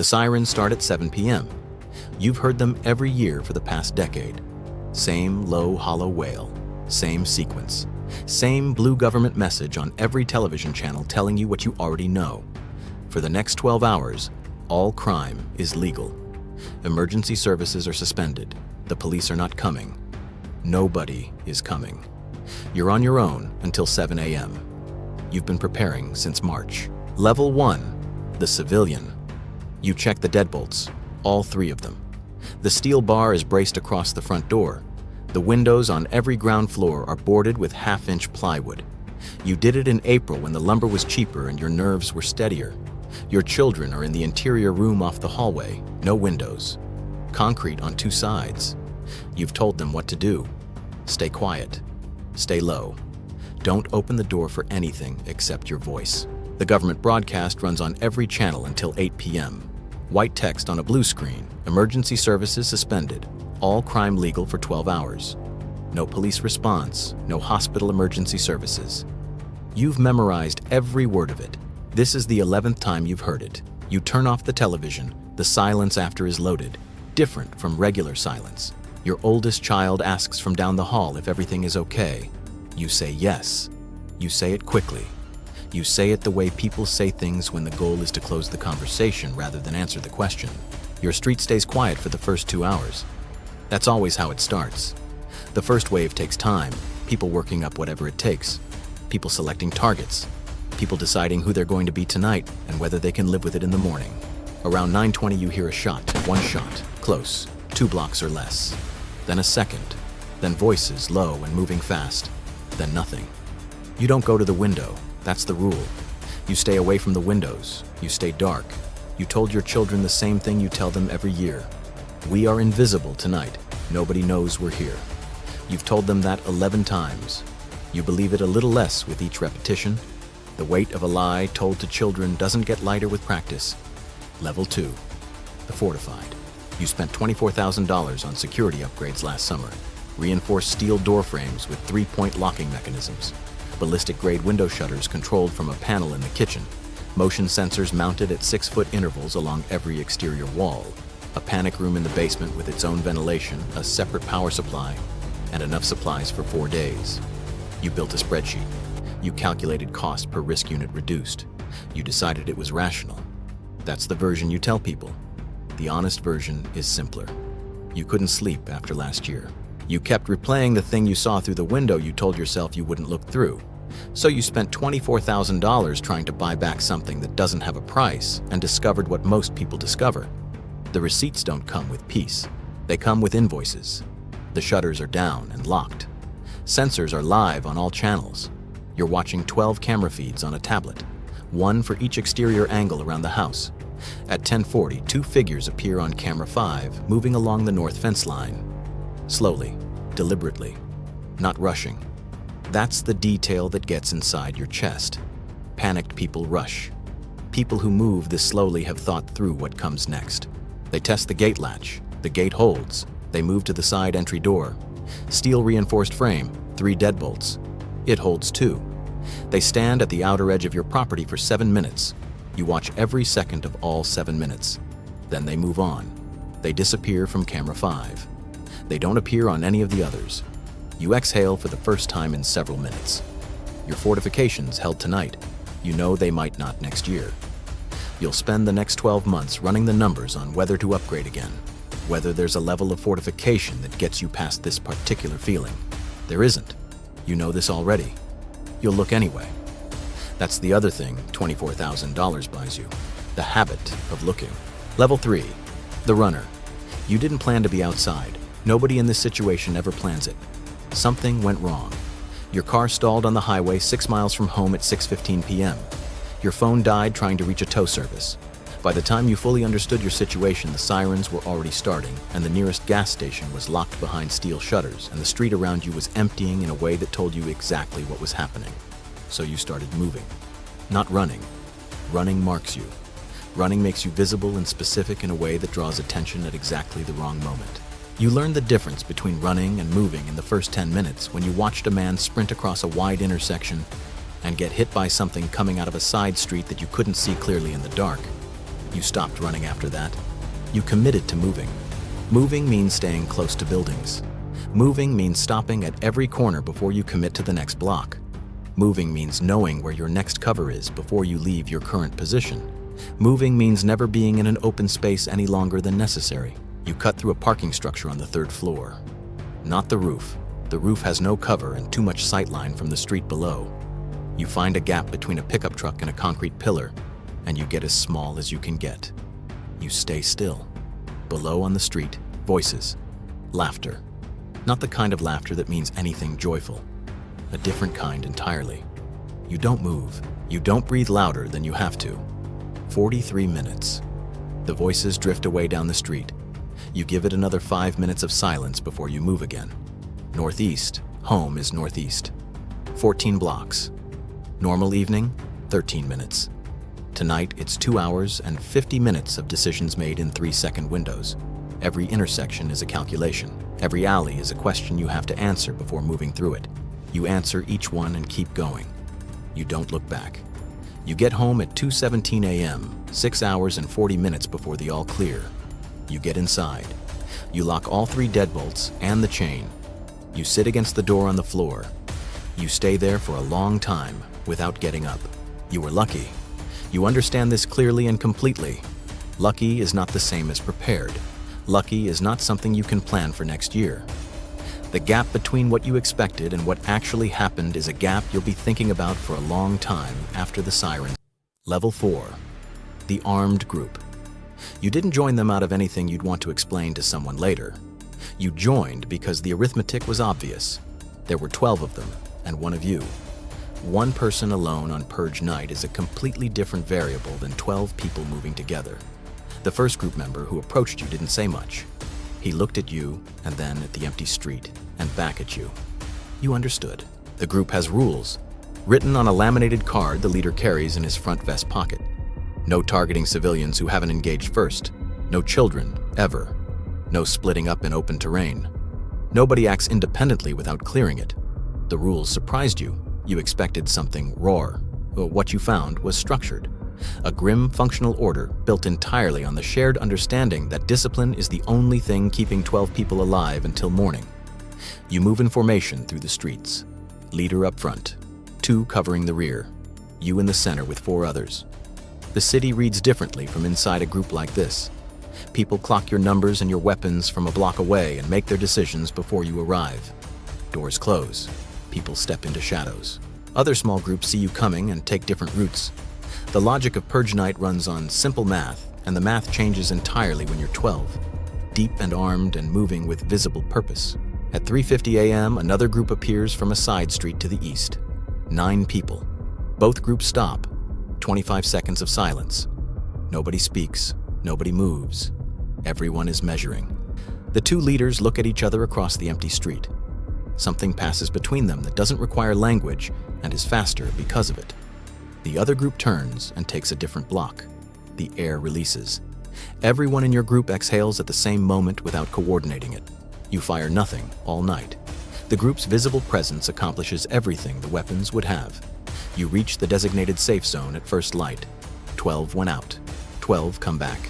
The sirens start at 7 p.m. You've heard them every year for the past decade. Same low, hollow wail, same sequence, same blue government message on every television channel telling you what you already know. For the next 12 hours, all crime is legal. Emergency services are suspended. The police are not coming. Nobody is coming. You're on your own until 7 a.m. You've been preparing since March. Level 1, the civilian. You check the deadbolts, all 3 of them. The steel bar is braced across the front door. The windows on every ground floor are boarded with half-inch plywood. You did it in April when the lumber was cheaper and your nerves were steadier. Your children are in the interior room off the hallway, no windows. Concrete on 2 sides. You've told them what to do. Stay quiet. Stay low. Don't open the door for anything except your voice. The government broadcast runs on every channel until 8 p.m. White text on a blue screen. Emergency services suspended. All crime legal for 12 hours. No police response. No hospital emergency services. You've memorized every word of it. This is the 11th time you've heard it. You turn off the television. The silence after is loaded. Different from regular silence. Your oldest child asks from down the hall if everything is okay. You say yes. You say it quickly. You say it the way people say things when the goal is to close the conversation rather than answer the question. Your street stays quiet for the first 2 hours. That's always how it starts. The first wave takes time, people working up whatever it takes, people selecting targets, people deciding who they're going to be tonight and whether they can live with it in the morning. Around 9:20 you hear a shot, 1 shot, close, 2 blocks or less. Then a second, then voices low and moving fast, then nothing. You don't go to the window. That's the rule. You stay away from the windows. You stay dark. You told your children the same thing you tell them every year. We are invisible tonight. Nobody knows we're here. You've told them that 11 times. You believe it a little less with each repetition. The weight of a lie told to children doesn't get lighter with practice. Level 2, the fortified. You spent $24,000 on security upgrades last summer. Reinforced steel door frames with 3-point locking mechanisms. Ballistic-grade window shutters controlled from a panel in the kitchen, motion sensors mounted at 6-foot intervals along every exterior wall, a panic room in the basement with its own ventilation, a separate power supply, and enough supplies for 4 days. You built a spreadsheet. You calculated cost per risk unit reduced. You decided it was rational. That's the version you tell people. The honest version is simpler. You couldn't sleep after last year. You kept replaying the thing you saw through the window you told yourself you wouldn't look through. So you spent $24,000 trying to buy back something that doesn't have a price and discovered what most people discover. The receipts don't come with peace. They come with invoices. The shutters are down and locked. Sensors are live on all channels. You're watching 12 camera feeds on a tablet, 1 for each exterior angle around the house. At 10:40, 2 figures appear on camera 5, moving along the north fence line. Slowly, deliberately, not rushing. That's the detail that gets inside your chest. Panicked people rush. People who move this slowly have thought through what comes next. They test the gate latch. The gate holds. They move to the side entry door. Steel reinforced frame, 3 deadbolts. It holds too. They stand at the outer edge of your property for 7 minutes. You watch every second of all 7 minutes. Then they move on. They disappear from camera 5. They don't appear on any of the others. You exhale for the first time in several minutes. Your fortifications held tonight. You know they might not next year. You'll spend the next 12 months running the numbers on whether to upgrade again, whether there's a level of fortification that gets you past this particular feeling. There isn't. You know this already. You'll look anyway. That's the other thing $24,000 buys you, the habit of looking. Level 3, the runner. You didn't plan to be outside. Nobody in this situation ever plans it. Something went wrong. Your car stalled on the highway 6 miles from home at 6:15 p.m. Your phone died trying to reach a tow service. By the time you fully understood your situation, the sirens were already starting, and the nearest gas station was locked behind steel shutters, and the street around you was emptying in a way that told you exactly what was happening. So you started moving. Not running. Running marks you. Running makes you visible and specific in a way that draws attention at exactly the wrong moment. You learned the difference between running and moving in the first 10 minutes when you watched a man sprint across a wide intersection and get hit by something coming out of a side street that you couldn't see clearly in the dark. You stopped running after that. You committed to moving. Moving means staying close to buildings. Moving means stopping at every corner before you commit to the next block. Moving means knowing where your next cover is before you leave your current position. Moving means never being in an open space any longer than necessary. You cut through a parking structure on the 3rd floor. Not the roof. The roof has no cover and too much sightline from the street below. You find a gap between a pickup truck and a concrete pillar, and you get as small as you can get. You stay still. Below on the street, voices. Laughter. Not the kind of laughter that means anything joyful. A different kind entirely. You don't move. You don't breathe louder than you have to. 43 minutes. The voices drift away down the street. You give it another 5 minutes of silence before you move again. Northeast. Home is northeast. 14 blocks. Normal evening, 13 minutes. Tonight, it's 2 hours and 50 minutes of decisions made in 3-second windows. Every intersection is a calculation. Every alley is a question you have to answer before moving through it. You answer each one and keep going. You don't look back. You get home at 2:17 a.m., 6 hours and 40 minutes before the all clear. You get inside. You lock all 3 deadbolts and the chain. You sit against the door on the floor. You stay there for a long time without getting up. You were lucky. You understand this clearly and completely. Lucky is not the same as prepared. Lucky is not something you can plan for next year. The gap between what you expected and what actually happened is a gap you'll be thinking about for a long time after the sirens. Level 4. The armed group. You didn't join them out of anything you'd want to explain to someone later. You joined because the arithmetic was obvious. There were 12 of them, and one of you. One person alone on Purge night is a completely different variable than 12 people moving together. The first group member who approached you didn't say much. He looked at you, and then at the empty street, and back at you. You understood. The group has rules, written on a laminated card the leader carries in his front vest pocket. No targeting civilians who haven't engaged first. No children, ever. No splitting up in open terrain. Nobody acts independently without clearing it. The rules surprised you. You expected something raw. What you found was structured. A grim, functional order built entirely on the shared understanding that discipline is the only thing keeping 12 people alive until morning. You move in formation through the streets. Leader up front, 2 covering the rear, you in the center with 4 others. The city reads differently from inside a group like this. People clock your numbers and your weapons from a block away and make their decisions before you arrive. Doors close. People step into shadows. Other small groups see you coming and take different routes. The logic of Purge night runs on simple math, and the math changes entirely when you're 12, deep and armed and moving with visible purpose. At 3:50 a.m., another group appears from a side street to the east. 9 people. Both groups stop. 25 seconds of silence. Nobody speaks. Nobody moves. Everyone is measuring. The 2 leaders look at each other across the empty street. Something passes between them that doesn't require language and is faster because of it. The other group turns and takes a different block. The air releases. Everyone in your group exhales at the same moment without coordinating it. You fire nothing all night. The group's visible presence accomplishes everything the weapons would have. You reach the designated safe zone at first light. 12 went out. 12 come back.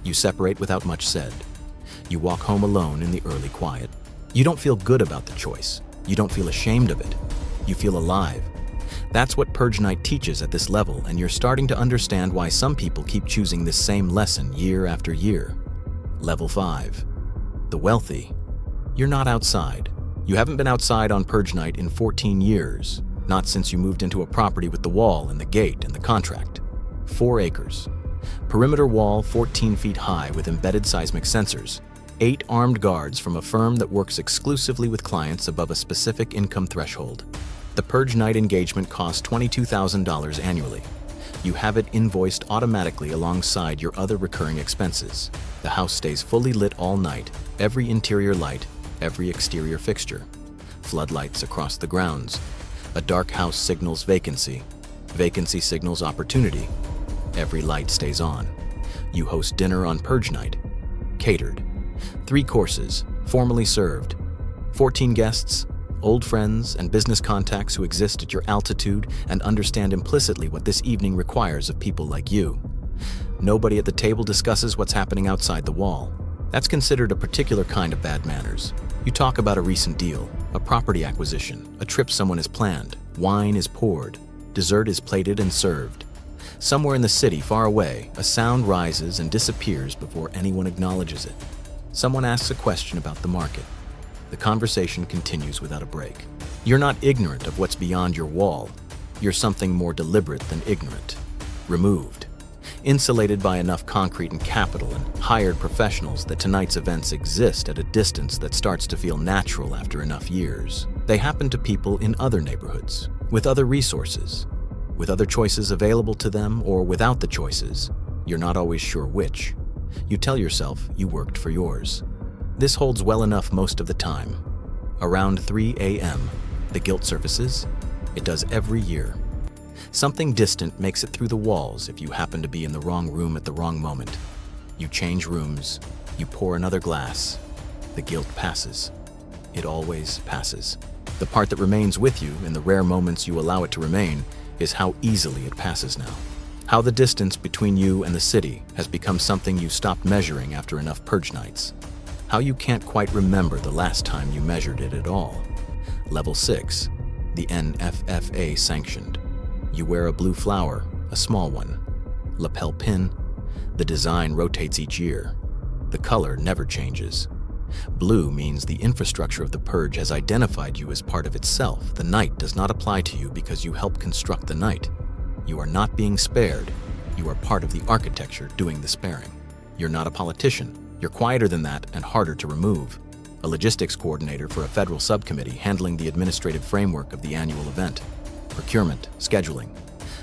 You separate without much said. You walk home alone in the early quiet. You don't feel good about the choice. You don't feel ashamed of it. You feel alive. That's what Purge night teaches at this level, and you're starting to understand why some people keep choosing this same lesson year after year. Level 5. The wealthy. You're not outside. You haven't been outside on Purge night in 14 years, not since you moved into a property with the wall and the gate and the contract. 4 acres. Perimeter wall 14 feet high with embedded seismic sensors. 8 armed guards from a firm that works exclusively with clients above a specific income threshold. The Purge night engagement costs $22,000 annually. You have it invoiced automatically alongside your other recurring expenses. The house stays fully lit all night, every interior light, every exterior fixture. Floodlights across the grounds. A dark house signals vacancy. Vacancy signals opportunity. Every light stays on. You host dinner on Purge night. Catered. 3 courses, formally served. 14 guests, old friends and business contacts who exist at your altitude and understand implicitly what this evening requires of people like you. Nobody at the table discusses what's happening outside the wall. That's considered a particular kind of bad manners. You talk about a recent deal, a property acquisition, a trip someone has planned. Wine is poured. Dessert is plated and served. Somewhere in the city, far away, a sound rises and disappears before anyone acknowledges it. Someone asks a question about the market. The conversation continues without a break. You're not ignorant of what's beyond your wall. You're something more deliberate than ignorant. Removed. Insulated by enough concrete and capital and hired professionals that tonight's events exist at a distance that starts to feel natural after enough years. They happen to people in other neighborhoods, with other resources, with other choices available to them or without the choices. You're not always sure which. You tell yourself you worked for yours. This holds well enough most of the time. Around 3 a.m., the guilt surfaces. It does every year. Something distant makes it through the walls if you happen to be in the wrong room at the wrong moment. You change rooms. You pour another glass. The guilt passes. It always passes. The part that remains with you in the rare moments you allow it to remain is how easily it passes now. How the distance between you and the city has become something you stopped measuring after enough purge nights. How you can't quite remember the last time you measured it at all. Level 6, the NFFA sanctioned. You wear a blue flower, a small one. Lapel pin. The design rotates each year. The color never changes. Blue means the infrastructure of the purge has identified you as part of itself. The night does not apply to you because you helped construct the night. You are not being spared. You are part of the architecture doing the sparing. You're not a politician. You're quieter than that and harder to remove. A logistics coordinator for a federal subcommittee handling the administrative framework of the annual event. Procurement, scheduling,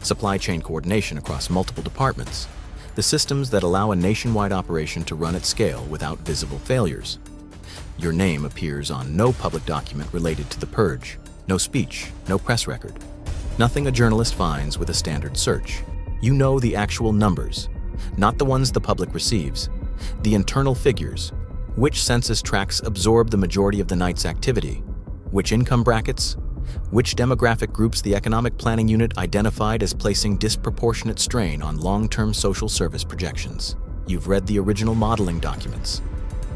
supply chain coordination across multiple departments. The systems that allow a nationwide operation to run at scale without visible failures. Your name appears on no public document related to the purge. No speech, no press record. Nothing a journalist finds with a standard search. You know the actual numbers, not the ones the public receives. The internal figures. Which census tracts absorb the majority of the night's activity? Which income brackets? Which demographic groups the Economic Planning Unit identified as placing disproportionate strain on long-term social service projections? You've read the original modeling documents.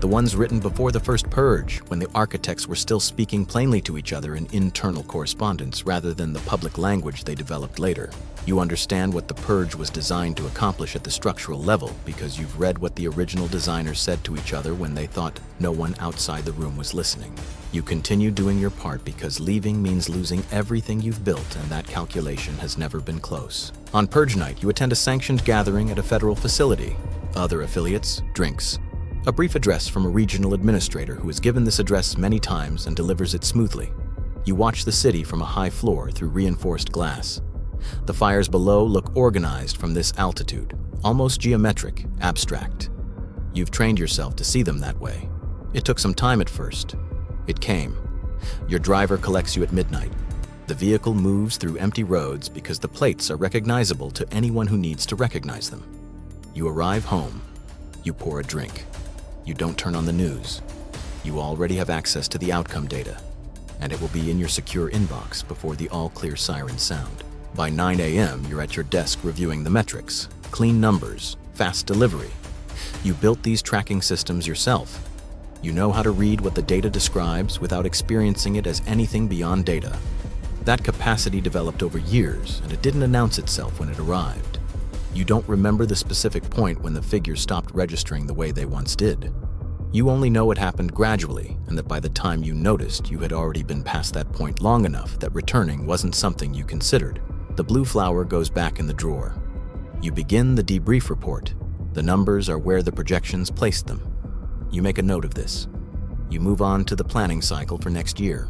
The ones written before the first purge, when the architects were still speaking plainly to each other in internal correspondence rather than the public language they developed later. You understand what the purge was designed to accomplish at the structural level because you've read what the original designers said to each other when they thought no one outside the room was listening. You continue doing your part because leaving means losing everything you've built, and that calculation has never been close. On purge night, you attend a sanctioned gathering at a federal facility. Other affiliates, drinks. A brief address from a regional administrator who has given this address many times and delivers it smoothly. You watch the city from a high floor through reinforced glass. The fires below look organized from this altitude, almost geometric, abstract. You've trained yourself to see them that way. It took some time at first. It came. Your driver collects you at midnight. The vehicle moves through empty roads because the plates are recognizable to anyone who needs to recognize them. You arrive home. You pour a drink. You don't turn on the news. You already have access to the outcome data, and it will be in your secure inbox before the all-clear sirens sound. By 9 a.m., you're at your desk reviewing the metrics, clean numbers, fast delivery. You built these tracking systems yourself. You know how to read what the data describes without experiencing it as anything beyond data. That capacity developed over years, and it didn't announce itself when it arrived. You don't remember the specific point when the figures stopped registering the way they once did. You only know it happened gradually, and that by the time you noticed, you had already been past that point long enough that returning wasn't something you considered. The blue flower goes back in the drawer. You begin the debrief report. The numbers are where the projections placed them. You make a note of this. You move on to the planning cycle for next year,